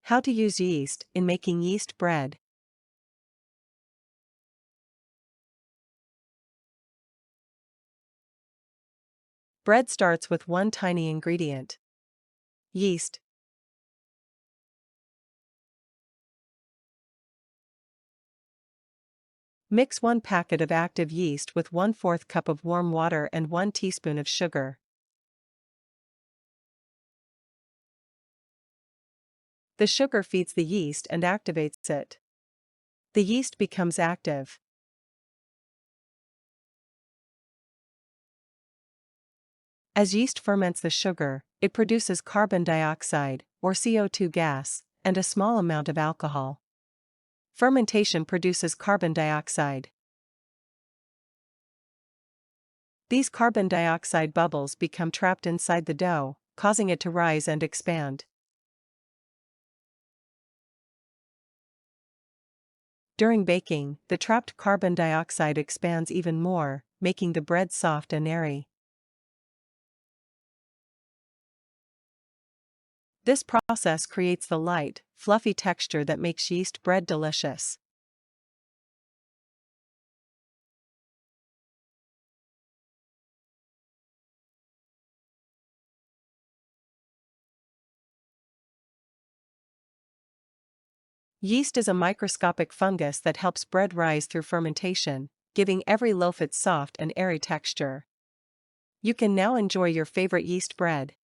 How to use yeast in making yeast bread. Bread starts with one tiny ingredient: yeast. Mix 1 packet of active yeast with 1/4 cup of warm water and 1 teaspoon of sugar. The sugar feeds the yeast and activates it. The yeast becomes active. As yeast ferments the sugar, it produces carbon dioxide, or CO2 gas, and a small amount of alcohol. Fermentation produces carbon dioxide. These carbon dioxide bubbles become trapped inside the dough, causing it to rise and expand. During baking, the trapped carbon dioxide expands even more, making the bread soft and airy. This process creates the light, fluffy texture that makes yeast bread delicious. Yeast is a microscopic fungus that helps bread rise through fermentation, giving every loaf its soft and airy texture. You can now enjoy your favorite yeast bread.